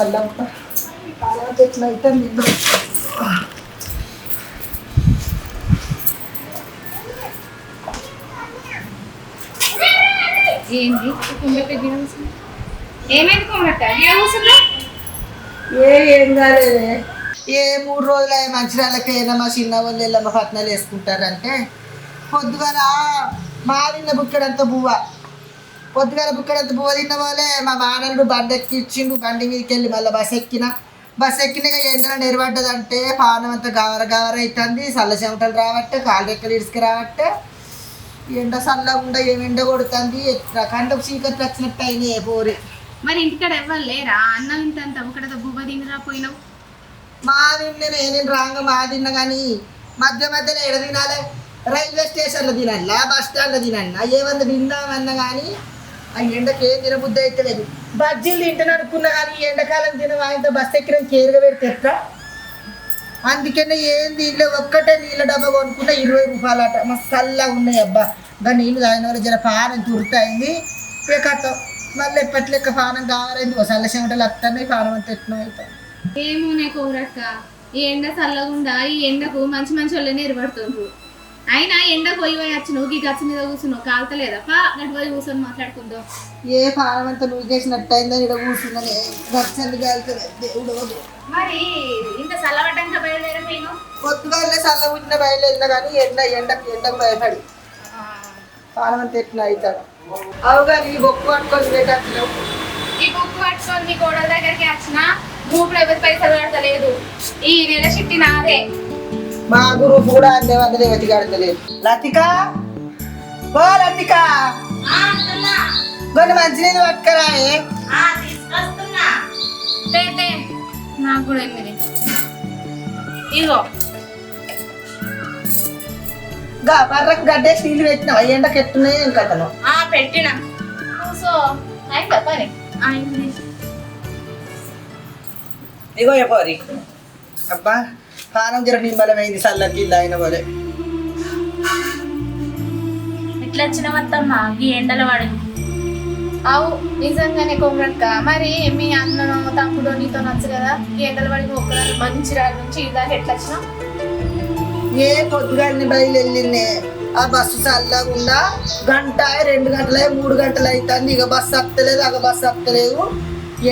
చల్లం ఎట్లయితే నిన్ను ఏంటి ఏమైంది కొమ్మట ఏం కాలేదే. 3 రోజులు మంచిరాళ్ళకి ఏదమ్మా చిన్న వాళ్ళు వెళ్ళమ్మ పట్నాలు వేసుకుంటారంటే పొద్దుగాల మారిన బుక్కడంత పొద్దుగాల బుక్కడంత బువ్వ తిన్న వాళ్ళే మా మానవుడు బండి ఎక్కి ఇచ్చిండు. బండి మీదకి వెళ్ళి మళ్ళీ బస్సు ఎక్కిన ఎండలో నెరబడ్డదంటే పానం అంతా గవర అవుతుంది. చల్ల చెమటలు రావట్టే, కాలు రెక్కలు ఇసుక రావట్టే, ఎండ చల్లకుండా ఏమి ఎండ కొడుతుంది. కంటకు చీకట్లు వచ్చినట్టు అయినాయి పోరి. మరి ఇంటికాడ ఎవ్వరు లేరా? అన్నం ఇంత ఒకటితో బువ్వ తినరా పోయినావు? మా తిన్న నేను రాంగా మా తిన్నా కానీ మధ్యలో ఎడ తినాలి? రైల్వే స్టేషన్లో తినాలా, బస్ స్టాండ్లో తినాలా? ఏమన్నా తిందామన్నా కానీ ఆ ఎండకి ఏం తినబుద్ధి అయితే లేదు. బజ్జీలు తింటాను అనుకున్నా కానీ ఎండాకాలం తినవాయంత బస్ ఎక్కిన కేరుగా పెడితే ఎట్లా? అందుకనే ఏం దీంట్లో ఒక్కటే నీళ్ళ డబ్బా కొనుక్కున్నా 20 రూపాయలు అట. మస్తు చల్లగా ఉన్నాయి అబ్బా. ఇంకా నీళ్ళు తాగిన వాళ్ళు జర పానం తురుతాయింది. కథ మళ్ళీ ఎప్పటి లెక్క పానం కావాలండి. చల్ల చెమటలు వస్తున్నాయి, పానం అంతా ఎట్లా అవుతాయి. ఏమోనే కోరక్క, ఈ ఎండ చల్లగుండా ఈ ఎండకు మంచి వాళ్ళని ఎరబడుతుండ్రు. అయినా ఎండ పోయి వచ్చి నువ్వు ఈ గచ్చ మీద కూర్చున్నావు, కాలుతలేదప్ప గట్టి పోయి కూర్చొని మాట్లాడుకుందాం. ఏ పానం అంతా నువ్వు చేసినట్టు అయిందని ఇక్కడ కూర్చున్నానే గచ్చంది కాలుతుంది. దేవుడు మరి ఇంత చల్లబడ్డాక బయలుదేరిపోయినావు? పొద్దుగానే చల్ల పుట్టిన బయలుదేరినా కానీ ఎండకు భయపడి పానం అంతా ఎట్లా అవుతాడు. అవుగా నీ బొక్కు పట్టుకొని లేటట్లు. ఈ బుక్ పట్టుకొని మీ కోడల దగ్గరికి వచ్చిన గ్రూప్ లో ఎవరి పైసలు కడతలేదు. ఈ నెల చిట్టి నాదే. మా గ్రూప్ కూడా అన్నీ వందలే వచ్చి కడతలేదు. లతిక ఓ లతిక కొన్ని మంచినీళ్ళు పట్టుకరాయే. నాకు కూడా 8 ఇగో బర్రకు గడ్డేసి నీళ్ళు పెట్టినావు. ఎండకు ఎట్టున్నాయి ఏం కథను పెట్టినా. సో అయిందా పని? అయింది. ఇగో ఎపోరి అబ్బా పానం జర నిమ్మలమైంది. చల్లకి అయిన పోలే ఇట్లా వచ్చినవత్తమ్మా ఈ ఎండల వాడు. అవు నిజంగానే కొమ్మక్క. మరి మీ అన్నను తమ్ముడు నీతో నచ్చు కదా ఈ ఎండల వాడికి ఒక్కదాన్ని మంచి రాడు నుంచి ఇదాకా ఎట్లా వచ్చినావు? ఏ పొద్దుగాలని బయలుదేరిందే ఆ బస్సు చల్లకుండా 1 2 గంటలు 3 గంటలు అవుతుంది. ఇక బస్సు వస్తలేదు, బస్సు వస్తలేదు.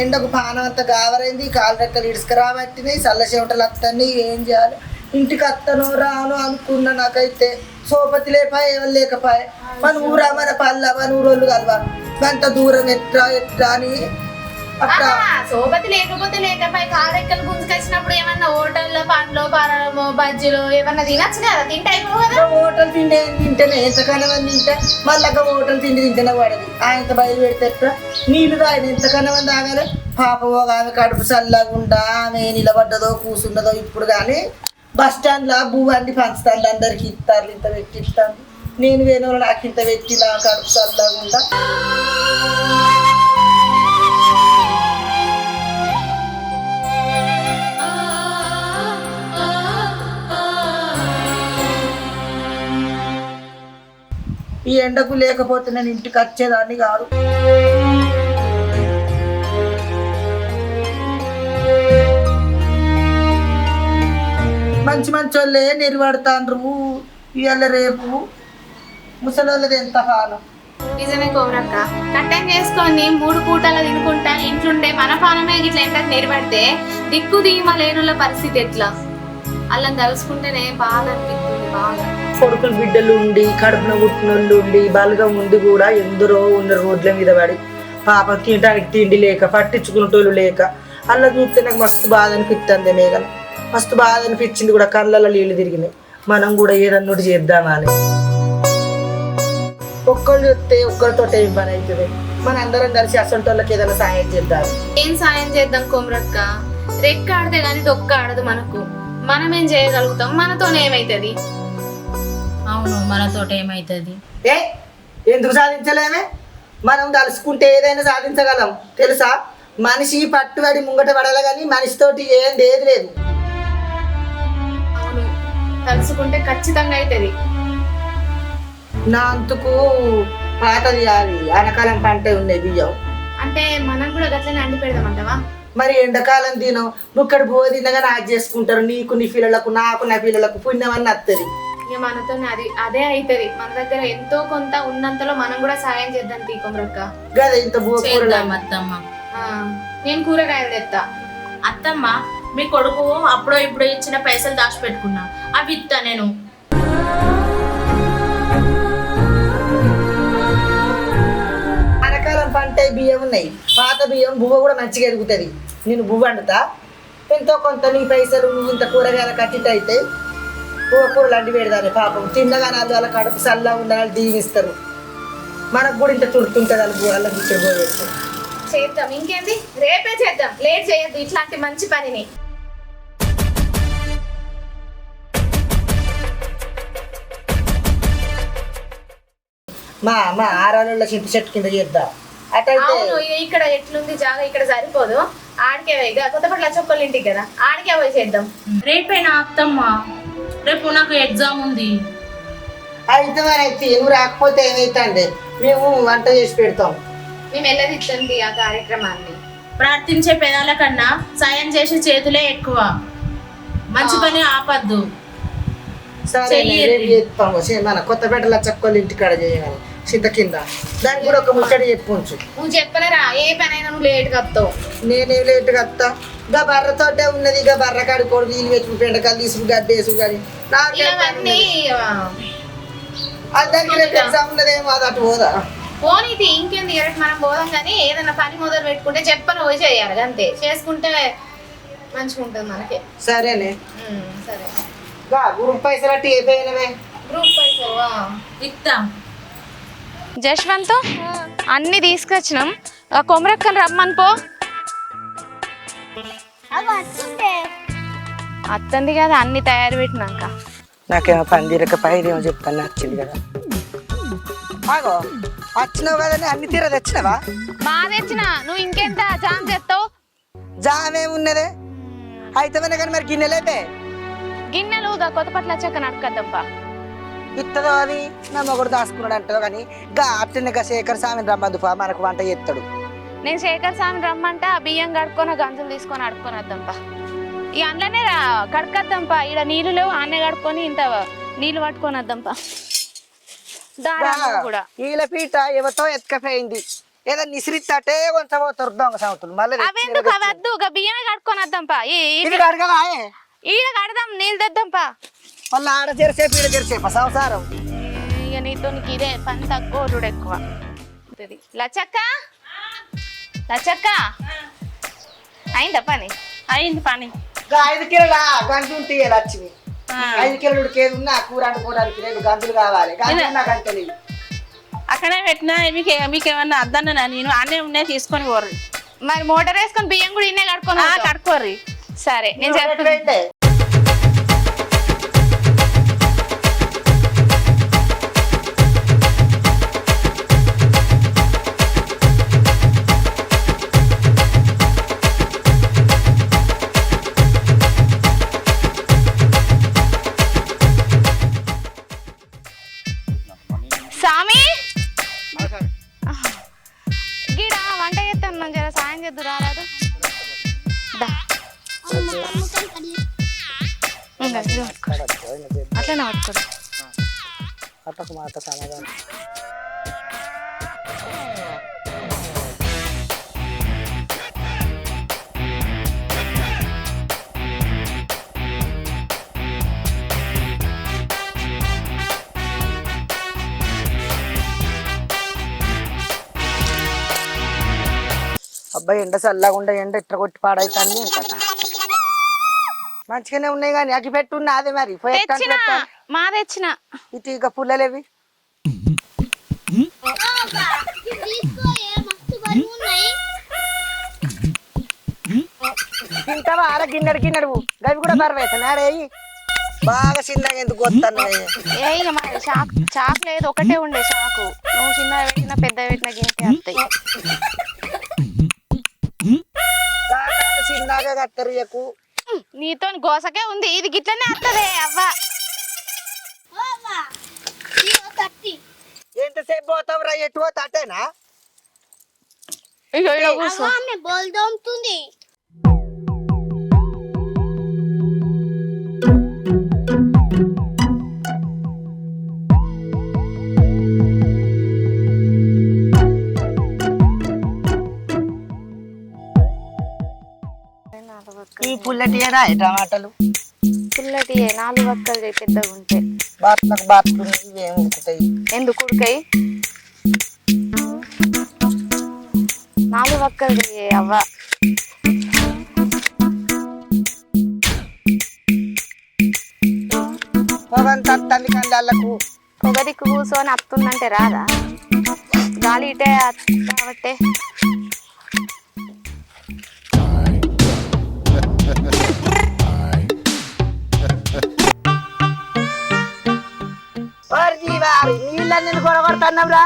ఎండకు పానం అంతా గావరైంది, కాలు రెక్కలు ఇసుక రాబట్టినాయి, చల్ల చెమటలు వస్తాయి. ఏం చేయాలి? ఇంటికి వస్తానో రాను అనుకున్నా. నాకైతే సోపతి లేపాయ ఎవరు లేకపోయా. మన ఊరా మన పల్ల మన ఊరోళ్ళు కలవా గంట దూరం ఎట్లా అని అట్లా. సోపతి లేకపోతే కారెక్కలు గుంజుకొచ్చినప్పుడు ఏమన్నా హోటల్లో పండ్లు పరము బజ్జీలు ఏమన్నా తినచ్చు కదా. తింటే అయిపో కదా. హోటల్ తింటేనే ఎంతకన్నా మంది తింటే మళ్ళీ హోటల్ తింటేనే పడది. ఆయనతో బయలు పెడితే ఎట్లా? నీళ్ళు తాగిన ఎంతకన్నా మంది తాగాలి. పాపం ఆమె కడుపు చల్లకుండా ఆమె నిలబడ్డదో కూర్చున్నదో. ఇప్పుడు కానీ బస్ స్టాండ్లో బువ్వండి పంచుతాను, అందరికి ఇస్తారు, ఇంత పెట్టి ఇస్తాను. నేను వేరే నాకు ఇంత పెట్టి నా కడుపు చల్లకుండా. ఈ ఎండకు లేకపోతే నేను ఇంటికి వచ్చేదాన్ని కాదు. మంచి వాళ్ళే నెరబడతాండ్రు. ఇవాళ రేపు ముసలోళ్ళది ఎంత పానం. నిజమే కోరక్క. కట్టం చేసుకొని 3 పూటలు తినుకుంటా ఇంట్లుండే మన పానమే ఇట్లా ఎండకు నెరబడితే దిక్కు దిగుమ లేనుల పరిస్థితి ఎట్లా? అలా తలుసుకుంటేనే బాధ అనిపిస్తుంది. బాగా కొడుకులు బిడ్డలు ఉండి కడుపున పుట్టినోళ్ళు ఉండి బలగం ఉంది కూడా ఎందరో ఉన్న రోడ్ల మీద పడి పాప తినడానికి తిండి లేక పట్టించుకునేటోళ్ళు లేక అలా చూస్తే నాకు మస్తు బాధ అనిపిస్తుంది. మేఘన మస్తు బాధ అనిపించింది కూడా. కళ్ళల్లో నీళ్ళు తిరిగినాయి. మనం కూడా ఏదన్నోటి చేద్దామా అని. ఒక్కళ్ళు చూస్తే ఒక్కరితో ఏం పని అవుతుంది. మన అందరం కలిసి అసంటోళ్ళకి ఏదైనా సాయం చేద్దాం. ఏం సాయం చేద్దాం కొమరక్క? రెక్క ఆడితే కానీ డొక్క ఆడదు మనకు. మనం ఏం చేయగలుగుతాం? మనతోనే ఏమైతుంది? అవును, మనతో ఏమైతుంది? ఎందుకు సాధించలేమే? మనం తలుసుకుంటే ఏదైనా సాధించగలం తెలుసా? మనిషి పట్టుబడి ముంగట పడాలి కానీ మనిషితోటి ఏది లేదు. అవును, తలుసుకుంటే ఖచ్చితంగా అవుతుంది. నా అంతకు పాతది అది ఆనకాలం పంట ఉన్నాయి బియ్యం. అంటే మనం కూడా గట్లనే అండి పెడదామంటావా? మరి ఎండాకాలం తినం నుక్కడ బో తినగా నాకు చేసుకుంటారు నీకు నీ పిల్లలకు నాకు నా పిల్లలకు పుణ్యం అని వస్తుంది. ఇక మనతో అదే అవుతుంది. మన దగ్గర ఎంతో కొంత ఉన్నంతలో మనం కూడా సాయం చేద్దాం తీ కొమరక్క. గదా ఇంత చేద్దాం అత్తమ్మ. నేను కూరగాయలు తెస్తా. అత్తమ్మ మీ కొడుకు అప్పుడో ఇప్పుడో ఇచ్చిన పైసలు దాచిపెట్టుకున్నా, అవి ఇస్తా నేను. వానకాలం పంట బియ్యం ఉన్నాయి, పాత బియ్యం బువ్వ కూడా మంచిగా ఎదుగుతుంది. నేను బువ్వ వండుతా, ఎంతో కొంత నీ పైసలు నువ్వు ఇంత కూరగాయల కట్టిట్ అయితే కూరలు అండి పెడతానే పాపం తిన్నగా నాలుగు వాళ్ళ కడుపు సల్లా ఉండాలని దీవిస్తారు. మనకు కూడా ఇంత తుడుతుంటుంది వాళ్ళ ఇక్కడ పోయేసి చేద్దాం. ఇంకేంది రేపే చేద్దాం, లేట్ చేయొద్దు ఇట్లాంటి మంచి పనిని. మా ఆరాళ్ళ చింత చెట్టు కింద చేద్దాం. అటైతే ఇక్కడ ఎట్లుంది జాగా, ఇక్కడ సరిపోదు. ఆడికే ఇక కొత్తపట్ల చొక్కలు ఇంటికి కదా, ఆడికే పోయి చేద్దాం. రేపేనా అత్తమ్మ? రేపు నాకు ఎగ్జామ్ ఉంది. అయితే మరి అయితే నువ్వు రాకపోతే ఏమైతే మేము వంట చేసి పెడతాం. మేము వెళ్ళదిద్దండి ఆ కార్యక్రమాన్ని. ప్రార్థించే పెదాల కన్నా సాయం చేసే చేతులే ఎక్కువ. మంచి పని ఆపద్దు. సరే రేపు చేస్తాము. మన కొత్తపేటల చక్కలు ఇంటికాడ చేయగానే చింత కింద దానికి కూడా ఒక ముచ్చట చెప్పుకోవచ్చు. నువ్వు చెప్పలేరా ఏ పనైనా నువ్వు లేట్గా వస్తావు. నేనేం లేట్గా వస్తా. ఇక బర్రతోటే ఉన్నది, ఇక బర్ర కాడుకోడు నీళ్ళు పెట్టుకు పెండకాయలు తీసుకు గడ్డేసు కానీ దానికి రేపు ఎగ్జామ్ ఉన్నదేమో అది అటు పోదా. పోనీది ఇంకేంది రేపు మనం పోదాం. కానీ ఏదైనా పని మొదలు పెట్టుకుంటే చెప్పను పోయి చేయాలి అంతే. చేసుకుంటే మంచిగా ఉంటుంది మనకి. సరేనే సరే. గ్రూప్ పైసలు అట్టి ఏ పోయినవే? గ్రూప్ పైసలు ఇస్తాం. జశ్వంత్ అన్ని తీసుకొచ్చినాం. కొమరక్కని రమ్మని పో. అత్తంది కదా అన్ని తయారు పెట్టినాక. నాకేమో పని తీరక పైదేమో చెప్తాను నచ్చింది కదా. ఆగో వచ్చినావు కదా, అన్ని తీర తెచ్చినావా? బాగా తెచ్చిన. నువ్వు ఇంకెంత జామ్ చేస్తావు? జామ్ ఏమున్నదే అయితే కానీ మరి గిన్నెలేపే. గిన్నెలు కొత్తపట్ల వచ్చాక నడకద్దంపా. ఇత్తదో అది నా మొగుడు దాచుకున్నాడు అంటావు కానీ అట్లనే శేఖర్ స్వామిని రమ్మందుపా, మనకు వంట చేస్తాడు. నేను శేఖర్ స్వామిని రమ్మంటే ఆ బియ్యం కడుక్కొని గంజులు తీసుకొని అడుక్కొని వద్దాంపా. ఈ అందులోనే కడకద్దాంపా. ఈడ నీళ్ళు లేవు, ఆన్నే కడుక్కొని ఇంత నీళ్ళు పట్టుకొని వద్దాంపా. కూడా ఈల పీట ఎవతో ఎత్తుకపోయింది, ఏదో నిసిరిత్తే కొంచెం పోతారు దొంగ సంవత్సరం. మళ్ళీ అవెందుకు అవద్దు, బియ్యమే కడుక్కొని వద్దాంపా. అడగవా ఈడ కడదాం, నీళ్ళు తెద్దాంపా. మళ్ళీ ఆడ చేసేపు ఈడ చేసేపా సంసారం. ఇక నీతో నీకు ఇదే పని తక్కువ, చూడు ఎక్కువ. లచ్చక్క అయిందా పని? అయింది పని. 5 కిలోల గంజు ఉంటాయి లక్ష్మి. 5 కిలోలు ఉడికేది ఉన్నా కూర అనుకోవడానికి 2 గంజులు కావాలి. గంజులు నాకు అంతే లేవు. అక్కడే పెట్టినా మీకేమన్నా అద్దన్నా నేను అన్నీ ఉన్నాయి తీసుకొని పోరు. మరి మోటార్ వేసుకొని బియ్యం కూడా ఇన్నే కడుక్కోర్రి. సరే నేను చెప్తాను. సామి గీడా వంట చేస్తాను, జర సాయం చేద్దు రారాదు. అట్లనే పట్టుకోడు. అట్టకు మాట సమాధానం. అబ్బాయి ఎండ చల్లకుండా ఎండ ఇట్లా కొట్టి పాడైతాన్ని కథ. మంచిగానే ఉన్నాయి కానీ అగ్గి పెట్టున్నా అదే మరి మా తెచ్చిన ఇటు ఇక పుల్లలేవి తింటావా? ఆడ గిన్నెడు గవి కూడా బరవేస్తాడు. బాగా చిన్నగా ఎందుకు వస్తున్నాయి? చాకు లేదు, ఒకటే ఉండే చాకు. నువ్వు చిన్నగా పెట్టినా పెద్ద పెట్టినా గింతే వస్తాయి. చిన్నగా కత్తరు ఎక్కువ. నీతో గోసకే ఉంది, ఇది గిట్లనే వస్తుంది. అవ్వ ఎంతసేపు పోతావు రా? ఎటు పోతా అటేనా? పుల్లటియేనా టమాటాలు పుల్లటి 4 వక్కలు పెద్దగా ఉంటాయి. బాట్లు ఇవేం ఉడుకుతాయి? ఎందుకు ఉడకాయి? 4 వక్కలు అవ్వ. పొగంతా తల్లి కండాలకు పొగ దిక్కు కూర్చొని అత్తుందంటే రాదా? గాలి ఇటే కాబట్టి నీళ్ళని కొడగొడుతున్నావురా.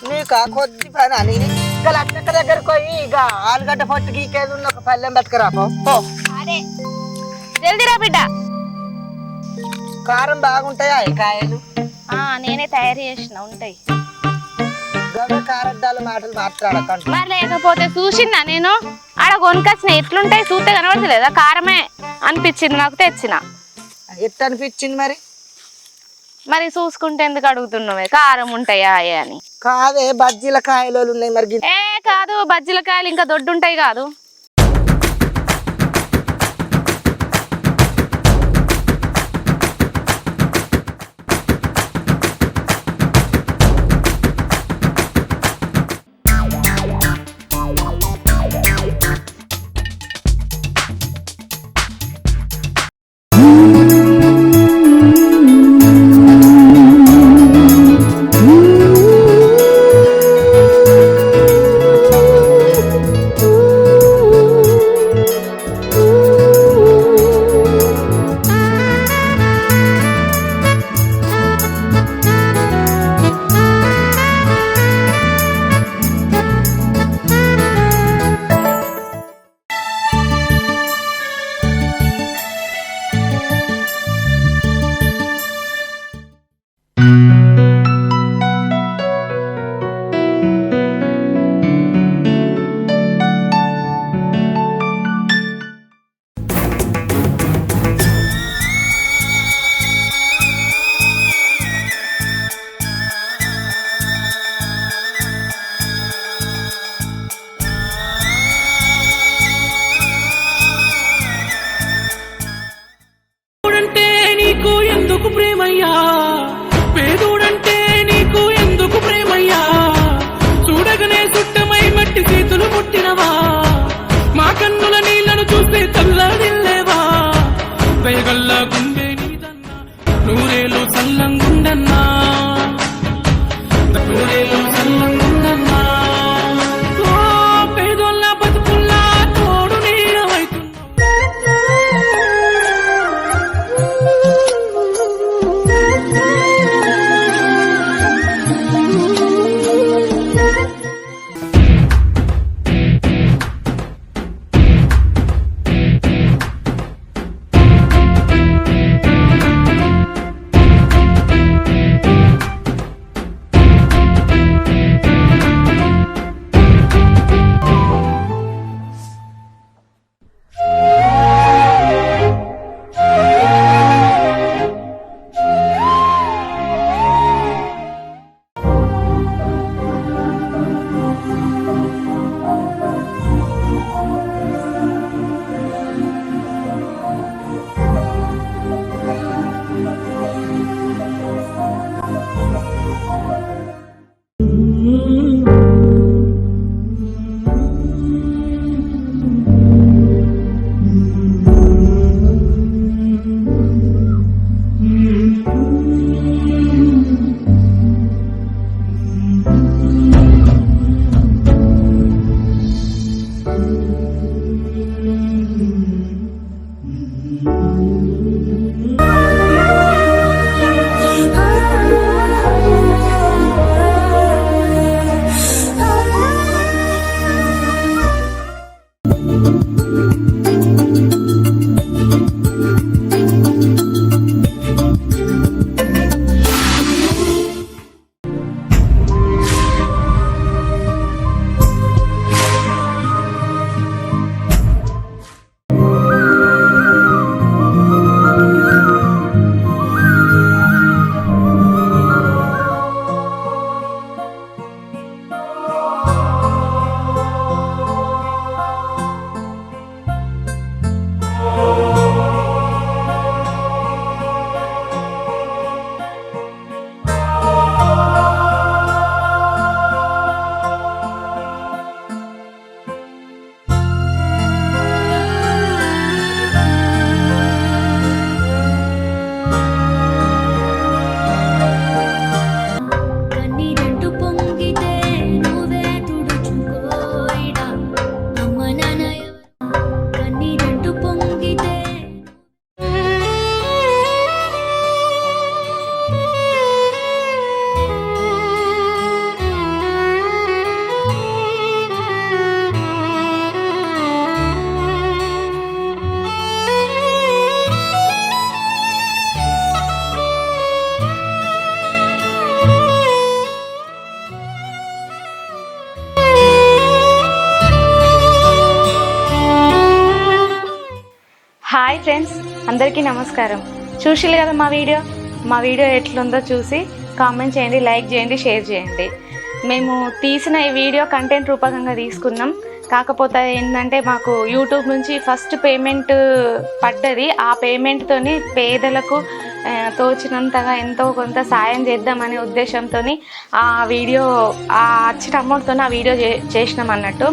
నీకు కొద్ది పని అని ఇంకా లక్షక్క దగ్గరకు పోయి ఇక ఆలుగడ్డ పొట్టు గీకేది ఉన్న ఒక పల్లెం బతకరాపో. జల్దీరా బిడ్డ. కారం బాగుంటాయా ఈ కాయలు? నేనే తయారు చేసిన ఉంటాయి. గవ కారద్దాలు మాటలు మాట్లాడకండి. మరి లేకపోతే చూసినా నేను ఆడ కొనుకొచ్చిన ఎట్లుంటాయి చూస్తే కనబడతలేదా? కారమే అనిపించింది నాకు, తెచ్చిన. ఎట్లా అనిపించింది మరి? మరి చూసుకుంటే ఎందుకు అడుగుతున్నావే కారం ఉంటాయా అని? కాదే బజ్జీల కాయలు ఉన్నాయి మరి. కాదు, బజ్జీల కాయలు ఇంకా దొడ్డుంటాయి కాదు. పేదోడంటే నీకు ఎందుకు ప్రేమయ్యా? చూడగనే సుట్టమై మట్టి చేతులు ముట్టినవా? మా కన్నుల నీళ్లను చూస్తే చల్లడిల్లేవా? దయగల్లా గుండె నీదన్నా, నూరేళ్ళు సల్లంగుండన్నా, నూరేళ్ళు సల్లంగుండన్నా. పేదోళ్ళ బతుకుల్లా తోడు నీడవైతున్నా. అందరికీ నమస్కారం. చూసిల్లు కదా మా వీడియో ఎట్లుందో చూసి కామెంట్ చేయండి, లైక్ చేయండి, షేర్ చేయండి. మేము తీసిన ఈ వీడియో కంటెంట్ రూపకంగా తీసుకున్నాం. కాకపోతే ఏంటంటే మాకు యూట్యూబ్ నుంచి ఫస్ట్ పేమెంట్ పడ్డది. ఆ పేమెంట్తోని పేదలకు తోచినంతగా ఎంతో కొంత సాయం చేద్దామనే ఉద్దేశంతో ఆ వీడియో ఆ వచ్చిన అమౌంట్తో ఆ వీడియో చేసినాం అన్నట్టు.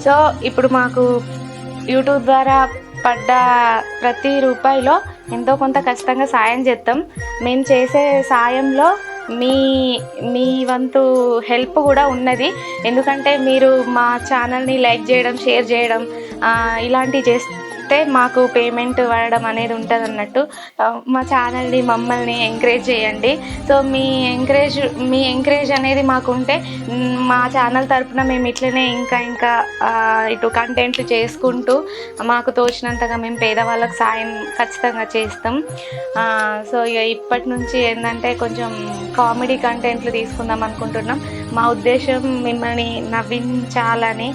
సో ఇప్పుడు మాకు యూట్యూబ్ ద్వారా పడ్డ ప్రతి రూపాయిలో ఎంతో కొంత ఖచ్చితంగా సాయం చేద్దాం. మేము చేసే సాయంలో మీ వంతు హెల్ప్ కూడా ఉన్నది. ఎందుకంటే మీరు మా ఛానల్ని లైక్ చేయడం, షేర్ చేయడం ఇలాంటివి చేస్తే మాకు పేమెంట్ పడడం అనేది ఉంటుంది అన్నట్టు. మా ఛానల్ని మమ్మల్ని ఎంకరేజ్ చేయండి. సో మీ ఎంకరేజ్ అనేది మాకుంటే మా ఛానల్ తరపున మేము ఇట్లనే ఇంకా ఇటు కంటెంట్లు చేసుకుంటూ మాకు తోచినంతగా మేము పేదవాళ్ళకి సాయం ఖచ్చితంగా చేస్తాం. సో ఇక ఇప్పటి నుంచి ఏంటంటే కొంచెం కామెడీ కంటెంట్లు తీసుకుందాం అనుకుంటున్నాం. మా ఉద్దేశం మిమ్మల్ని నవ్వించాలని.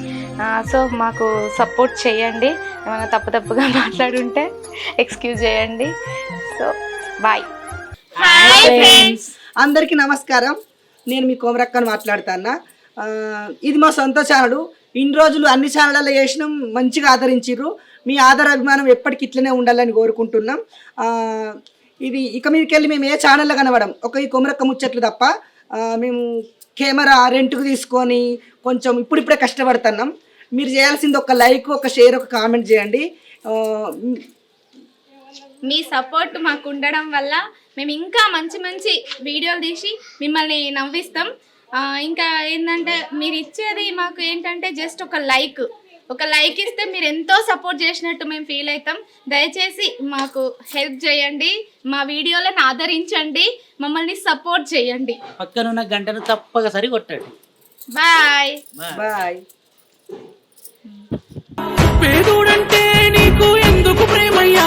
సో మాకు సపోర్ట్ చేయండి. ఏమైనా తప్పుగా మాట్లాడుంటే ఎక్స్క్యూజ్ చేయండి. So bye. అందరికీ నమస్కారం. నేను మీ కోమరక్కను మాట్లాడుతాను. ఇది మా సొంత ఛానల్. ఇన్ని రోజులు అన్ని ఛానళ్ళలో చేసినాం, మంచిగా ఆదరించిర్రు. మీ ఆదర అభిమానం ఎప్పటికి ఇట్లనే ఉండాలని కోరుకుంటున్నాం. ఇది ఇక మీదకెళ్ళి మేము ఏ ఛానల్లో కనబడం, ఒక ఈ కొమరక్క ముచ్చట్లు తప్ప మేము కెమెరా రెంట్కు తీసుకొని కొంచెం ఇప్పుడిప్పుడే కష్టపడుతున్నాం. మీరు చేయాల్సింది ఒక లైక్, ఒక షేర్, ఒక కామెంట్ చేయండి. మీ సపోర్ట్ మాకు ఉండడం వల్ల మేము ఇంకా మంచి వీడియోలు తీసి మిమ్మల్ని నవ్విస్తాం. ఇంకా ఏంటంటే మీరు ఇచ్చేది మాకు ఏంటంటే జస్ట్ ఒక లైక్ ఇస్తే మీరు ఎంతో సపోర్ట్ చేసినట్టు మేము ఫీల్ అవుతాం. దయచేసి మాకు హెల్ప్ చేయండి, మా వీడియోలను ఆదరించండి, మమ్మల్ని సపోర్ట్ చేయండి. పక్కనున్న గంటను తప్పకసరి కొట్టండి. Bye bye. పేదోడంటే నీకు ఎందుకు ప్రేమయ్యా,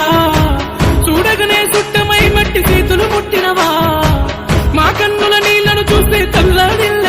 చూడగనే సుట్టమై మట్టి చేతులు ముట్టినవా, మా కన్నుల నీళ్లను చూస్తే చల్లడిల్ల